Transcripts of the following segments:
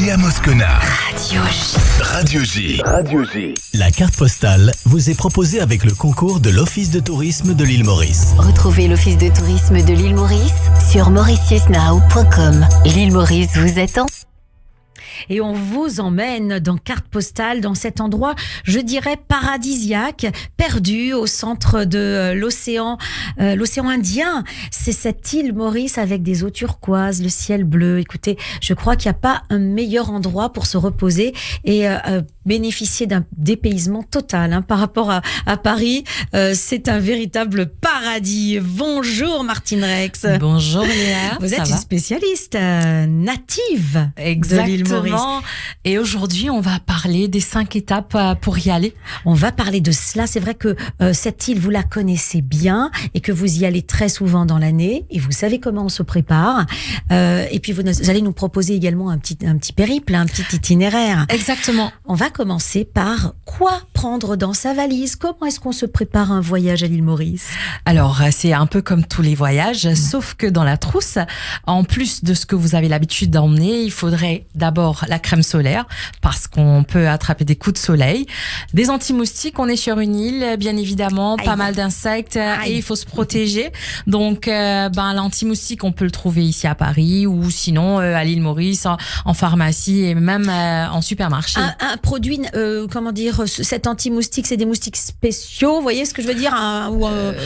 Léa Moscona. Radio J. Radio J. La carte postale vous est proposée avec le concours de l'Office de tourisme de l'île Maurice. Retrouvez l'Office de tourisme de l'île Maurice sur mauritiusnow.com. L'île Maurice vous attend. Et on vous emmène dans carte postale, dans cet endroit, je dirais paradisiaque, perdu au centre de l'océan Indien. C'est cette île Maurice avec des eaux turquoises, le ciel bleu. Écoutez, je crois qu'il n'y a pas un meilleur endroit pour se reposer et bénéficier d'un dépaysement total par rapport à Paris. C'est un véritable paradis. Bonjour Martine Rex. Bonjour Léa. Vous êtes une spécialiste native de l'île Maurice. Et aujourd'hui, on va parler des 5 étapes pour y aller. On va parler de cela. C'est vrai que cette île, vous la connaissez bien et que vous y allez très souvent dans l'année et vous savez comment on se prépare. Et puis, vous allez nous proposer également un petit périple, un petit itinéraire. Exactement. On va commencer par quoi prendre dans sa valise. Comment est-ce qu'on se prépare un voyage à l'île Maurice? Alors, c'est un peu comme tous les voyages, sauf que dans la trousse, en plus de ce que vous avez l'habitude d'emmener, il faudrait d'abord la crème solaire, parce qu'on peut attraper des coups de soleil. Des anti-moustiques, on est sur une île, bien évidemment, pas mal d'insectes, et il faut se protéger. Donc, l'anti-moustique, on peut le trouver ici à Paris, ou sinon à l'île Maurice, en pharmacie, et même en supermarché. Un produit, cet anti-moustique, c'est des moustiques spéciaux, vous voyez ce que je veux dire?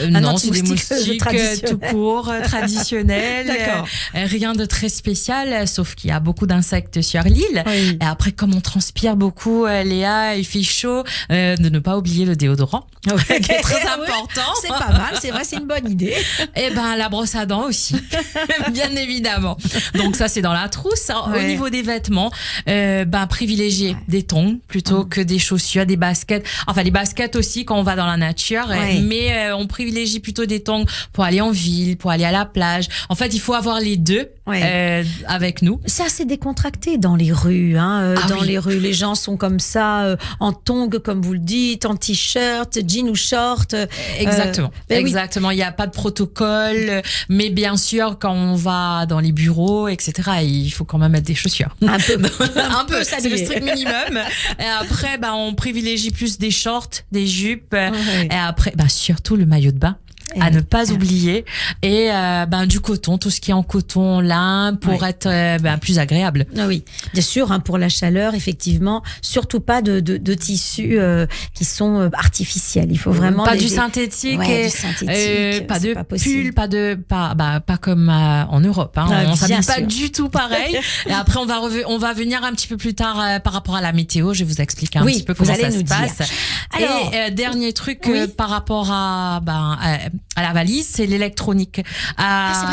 Non, c'est des moustiques tout court, traditionnels. D'accord. Rien de très spécial, sauf qu'il y a beaucoup d'insectes sur l'île. Oui. Et après, comme on transpire beaucoup, Léa, il fait chaud, de ne pas oublier le déodorant, qui est très important. C'est pas mal, c'est vrai, c'est une bonne idée. Et la brosse à dents aussi, bien évidemment. Donc ça, c'est dans la trousse. Au niveau des vêtements, privilégier des tongs plutôt que des chaussures, des baskets. Enfin, les baskets aussi quand on va dans la nature, mais on privilégie plutôt des tongs pour aller en ville, pour aller à la plage. En fait, il faut avoir les deux avec nous. C'est assez décontracté dans les rues. Les rues, les gens sont comme ça, en tongs, comme vous le dites, en t-shirt, jean ou short. Exactement. Exactement. Il n'y a pas de protocole, mais bien sûr, quand on va dans les bureaux, etc., il faut quand même mettre des chaussures. Un peu. C'est le strict minimum. Et après, on privilégie plus des shorts, des jupes. Et après, surtout le maillot de bain. À ne pas oublier, et du coton, tout ce qui est en coton, lin, pour être plus agréable. Ah oui, bien sûr, pour la chaleur, effectivement, surtout pas de tissus qui sont artificiels. Il faut vraiment pas du synthétique, pas de pull, pas comme en Europe. On s'habille pas du tout pareil. Et après, on va venir un petit peu plus tard par rapport à la météo. Je vais vous expliquer un petit peu comment ça se passe. Alors, et dernier truc par rapport à la valise, c'est l'électronique.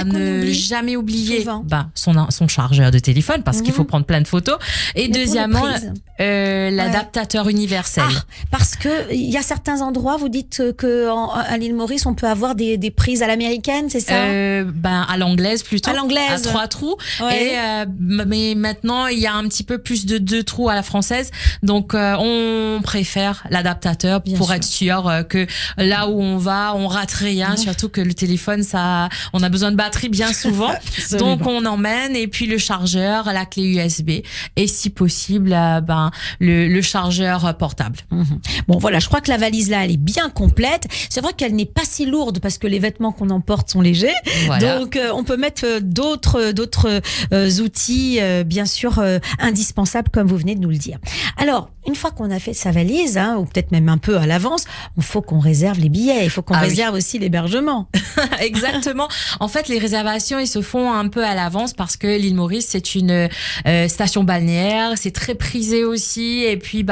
Ne jamais oublier son chargeur de téléphone, parce qu'il faut prendre plein de photos. Et deuxièmement, l'adaptateur universel. Parce que il y a certains endroits, vous dites qu'à l'île Maurice, on peut avoir des prises à l'américaine, c'est ça? À l'anglaise plutôt. À l'anglaise. À 3 trous. Mais maintenant, il y a un petit peu plus de 2 trous à la française. Donc, on préfère l'adaptateur pour être sûr que là où on va, on rate rien. Surtout que le téléphone, on a besoin de batterie bien souvent. Donc, on emmène, et puis le chargeur, la clé USB, et si possible, le chargeur portable. Bon, voilà, je crois que la valise là, elle est bien complète. C'est vrai qu'elle n'est pas si lourde parce que les vêtements qu'on emporte sont légers. Voilà. Donc, on peut mettre d'autres outils, bien sûr, indispensables, comme vous venez de nous le dire. Alors, une fois qu'on a fait sa valise, ou peut-être même un peu à l'avance, il faut qu'on réserve les billets. Il faut qu'on réserve aussi l'hébergement. Exactement. En fait, les réservations, ils se font un peu à l'avance parce que l'île Maurice, c'est une station balnéaire. C'est très prisé aussi. Et puis,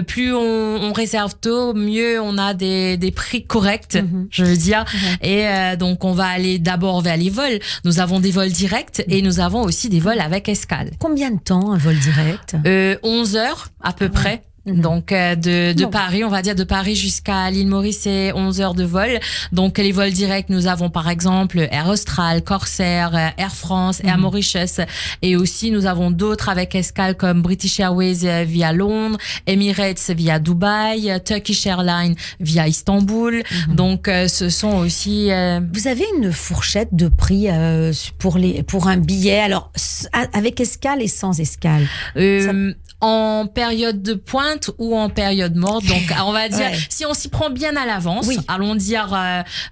plus on réserve tôt, mieux on a des prix corrects, je veux dire. Et donc, on va aller d'abord vers les vols. Nous avons des vols directs et nous avons aussi des vols avec escale. Combien de temps un vol direct? 11 heures à peu près. Donc de Paris, on va dire de Paris jusqu'à l'île Maurice, c'est 11 heures de vol. Donc les vols directs, nous avons par exemple Air Austral, Corsair, Air France, Air Mauritius, et aussi nous avons d'autres avec escale comme British Airways via Londres, Emirates via Dubaï, Turkish Airlines via Istanbul. Donc ce sont aussi Vous avez une fourchette de prix pour un billet, alors avec escale et sans escale? En période de pointe ou en période morte. Donc, on va dire, si on s'y prend bien à l'avance, allons dire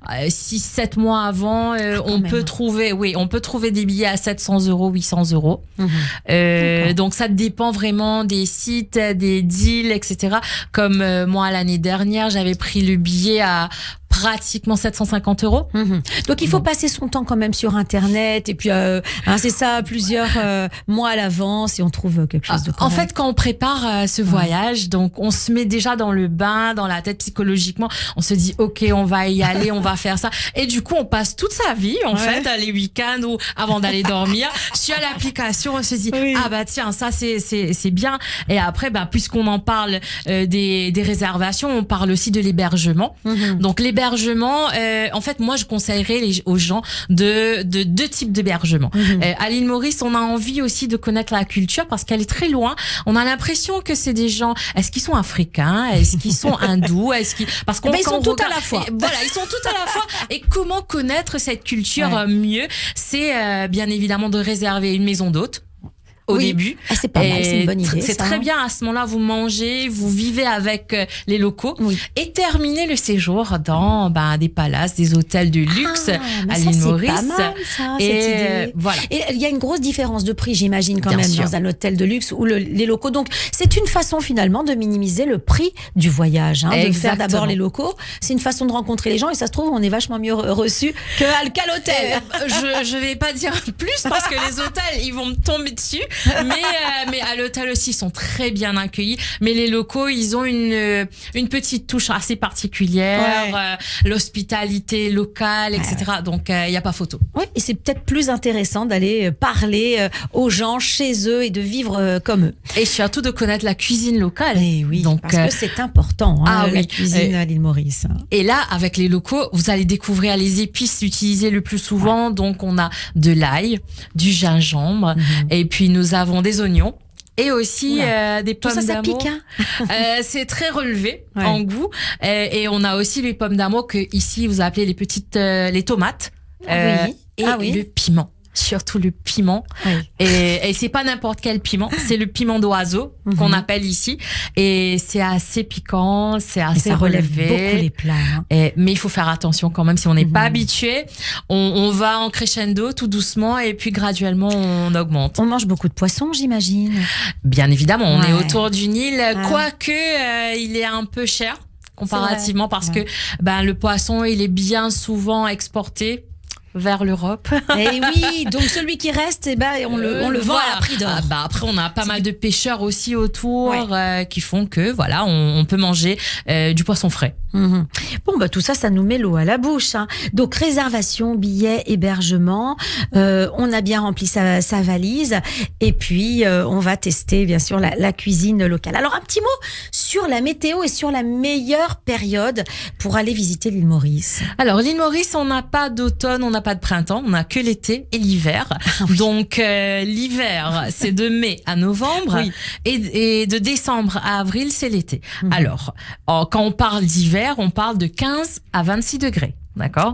6-7 mois avant, on peut trouver des billets à 700 €, 800 €. Donc, ça dépend vraiment des sites, des deals, etc. Comme moi, l'année dernière, j'avais pris le billet à pratiquement 750 €. Donc il faut passer son temps quand même sur Internet, et puis c'est ça, plusieurs mois à l'avance, et on trouve quelque chose de correct. En fait, quand on prépare ce voyage, donc on se met déjà dans le bain, dans la tête psychologiquement, on se dit ok, on va y aller, on va faire ça, et du coup on passe toute sa vie en fait, les week-ends ou avant d'aller dormir sur l'application, on se dit ah bah tiens, ça c'est bien. Et après puisqu'on en parle des réservations, on parle aussi de l'hébergement. Donc l'hébergement, en fait, moi, je conseillerais aux gens de deux types d'hébergement. À l'île Maurice, on a envie aussi de connaître la culture parce qu'elle est très loin. On a l'impression que c'est des gens, est-ce qu'ils sont africains? Est-ce qu'ils sont hindous? Parce qu'on ils sont tout à la fois. Voilà, ils sont tout à la fois. Et comment connaître cette culture mieux? C'est bien évidemment de réserver une maison d'hôte au début. C'est pas mal, c'est une bonne idée. C'est très bien, à ce moment-là, vous mangez, vous vivez avec les locaux et terminez le séjour dans des palaces, des hôtels de luxe à l'île Maurice. C'est pas mal, ça, cette idée. Voilà. Et il y a une grosse différence de prix, j'imagine, quand même, dans un hôtel de luxe ou les locaux. Donc, c'est une façon finalement de minimiser le prix du voyage, de faire d'abord les locaux. C'est une façon de rencontrer les gens, et ça se trouve, on est vachement mieux reçu qu'à l'hôtel. Je vais pas dire plus parce que les hôtels, ils vont me tomber dessus. Mais à l'hôtel aussi, ils sont très bien accueillis. Mais les locaux, ils ont une petite touche assez particulière, l'hospitalité locale, etc. Donc, il n'y a pas photo. Oui, et c'est peut-être plus intéressant d'aller parler aux gens chez eux et de vivre comme eux. Et surtout de connaître la cuisine locale. Et oui, donc, parce que c'est important, la cuisine à l'île Maurice. Et là, avec les locaux, vous allez découvrir les épices utilisées le plus souvent. Donc, on a de l'ail, du gingembre, et puis nous avons des oignons et aussi des pommes d'amour. Ça pique, c'est très relevé en goût. Et on a aussi les pommes d'amour que ici vous appelez les tomates et le piment. Surtout le piment. Et c'est pas n'importe quel piment, c'est le piment d'oiseau qu'on appelle ici. Et c'est assez piquant, c'est assez relevé. Ça relève beaucoup les plats. Mais il faut faire attention quand même, si on n'est pas habitué, on va en crescendo tout doucement et puis graduellement on augmente. On mange beaucoup de poissons, j'imagine. Bien évidemment, on est autour du Nil, quoique il est un peu cher comparativement parce que le poisson, il est bien souvent exporté vers l'Europe. Et oui, donc celui qui reste, on le vend à prix d'or. Après, on a pas mal de pêcheurs aussi autour qui font que on peut manger du poisson frais. Bon, tout ça nous met l'eau à la bouche. Donc, réservation, billets, hébergement. On a bien rempli sa valise. Et puis, on va tester, bien sûr, la cuisine locale. Alors, un petit mot sur la météo et sur la meilleure période pour aller visiter l'île Maurice. Alors, l'île Maurice, on n'a pas d'automne, on n'a pas de printemps, on n'a que l'été et l'hiver. Donc, l'hiver, c'est de mai à novembre et de décembre à avril, c'est l'été. Alors, quand on parle d'hiver, on parle de 15 à 26 degrés. D'accord.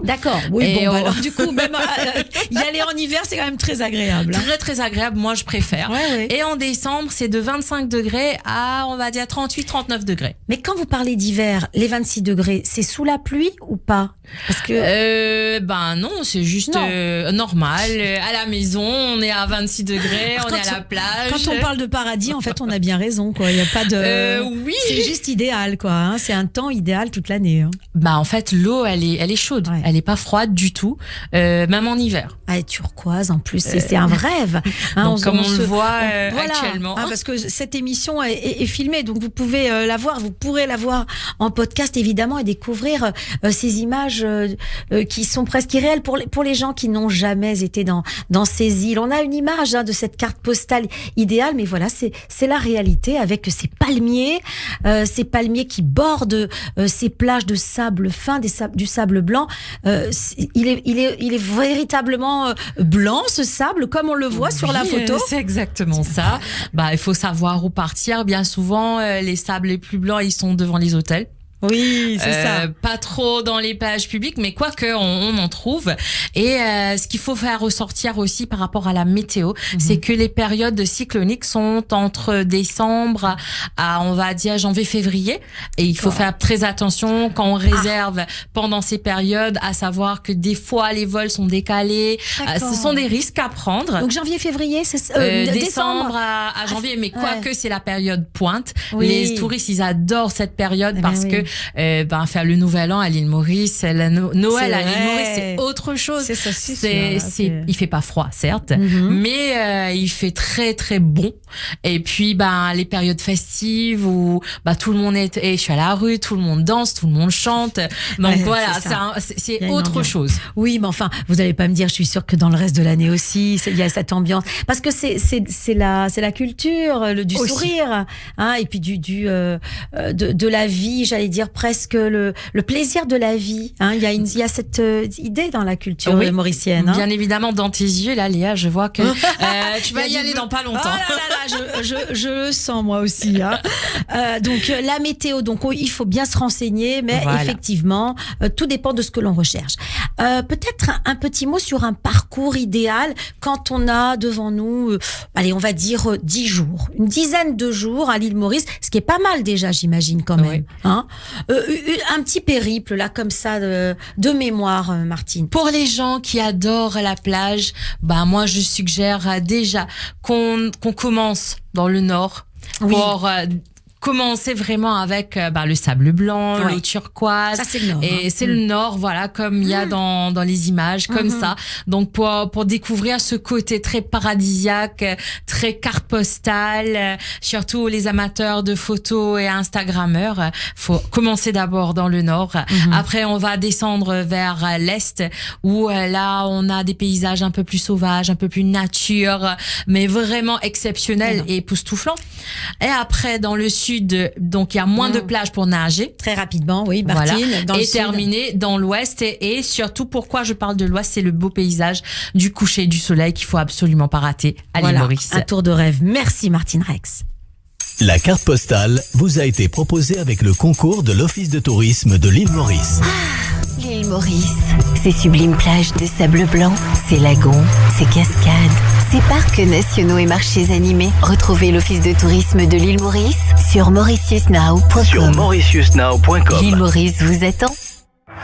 Oui, alors du coup, même y aller en hiver, c'est quand même très agréable. Très, très agréable. Moi, je préfère. Et en décembre, c'est de 25 degrés à, on va dire, 38, 39 degrés. Mais quand vous parlez d'hiver, les 26 degrés, c'est sous la pluie ou pas? Parce que non, c'est juste normal. À la maison, on est à 26 degrés, on est à la plage. Quand on parle de paradis, en fait, on a bien raison, quoi. Il y a pas de. Oui. C'est juste idéal, quoi. C'est un temps idéal toute l'année. En fait, l'eau, elle est chaude. Elle est pas froide du tout, même en hiver. Turquoise, en plus, c'est un rêve. Comme on le voit actuellement. Parce que cette émission est filmée, donc vous pouvez la voir, vous pourrez la voir en podcast, évidemment, et découvrir ces images images qui sont presque irréelles pour les gens qui n'ont jamais été dans ces îles. On a une image de cette carte postale idéale, mais voilà, c'est la réalité avec ces palmiers qui bordent ces plages de sable fin, du sable blanc. Il est véritablement blanc, ce sable, comme on le voit sur la photo. C'est exactement ça. Il faut savoir où partir. Bien souvent, les sables les plus blancs, ils sont devant les hôtels. Oui, c'est ça. Pas trop dans les plages publiques, mais quoique on en trouve. Et ce qu'il faut faire ressortir aussi par rapport à la météo, c'est que les périodes cycloniques sont entre décembre à on va dire janvier-février. Et il faut faire très attention quand on réserve pendant ces périodes, à savoir que des fois les vols sont décalés. Ce sont des risques à prendre. Donc janvier-février, c'est décembre à janvier, mais quoique c'est la période pointe. Oui. Les touristes, ils adorent cette période parce que faire le Nouvel An à l'île Maurice, Noël à l'île Maurice, c'est autre chose. C'est ça, il fait pas froid, certes, mais il fait très très bon. Et puis les périodes festives où tout le monde est sur la rue, tout le monde danse, tout le monde chante. Donc voilà, c'est autre chose. Oui, mais enfin, vous allez pas me dire, je suis sûre que dans le reste de l'année aussi, il y a cette ambiance, parce que c'est la culture, du aussi. Sourire, et puis de la vie, j'allais dire presque le plaisir de la vie. Il y a cette idée dans la culture mauricienne. Bien évidemment, dans tes yeux, là, Léa, je vois que tu vas y aller dans pas longtemps. Je le sens moi aussi. Donc la météo, il faut bien se renseigner, mais effectivement, tout dépend de ce que l'on recherche. Peut-être un petit mot sur un parcours idéal quand on a devant nous, on va dire 10 jours, une dizaine de jours à l'île Maurice, ce qui est pas mal déjà, j'imagine quand même. Un petit périple là comme ça de mémoire, Martine. Pour les gens qui adorent la plage, moi je suggère déjà qu'on commence dans le nord pour commencer vraiment avec le sable blanc, l'eau turquoise. Ça, c'est le nord. Et c'est le nord, voilà, comme il y a dans les images, comme ça. Donc, pour découvrir ce côté très paradisiaque, très carte postale, surtout les amateurs de photos et Instagrammeurs, faut commencer d'abord dans le nord. Après, on va descendre vers l'est, où là, on a des paysages un peu plus sauvages, un peu plus nature, mais vraiment exceptionnels et époustouflants. Et après, dans le sud, donc il y a moins de plages pour nager. Très rapidement, oui, Martine. Voilà. Et terminé dans l'ouest. Et surtout, pourquoi je parle de l'ouest, c'est le beau paysage du coucher du soleil qu'il faut absolument pas rater à l'île Maurice. Un tour de rêve. Merci Martine Rex. La carte postale vous a été proposée avec le concours de l'Office de tourisme de l'île Maurice. L'île Maurice, ses sublimes plages de sable blanc, ses lagons, ses cascades, ses parcs nationaux et marchés animés. Retrouvez l'Office de tourisme de l'île Maurice sur mauritiusnow.com. Sur mauritiusnow.com. L'île Maurice vous attend.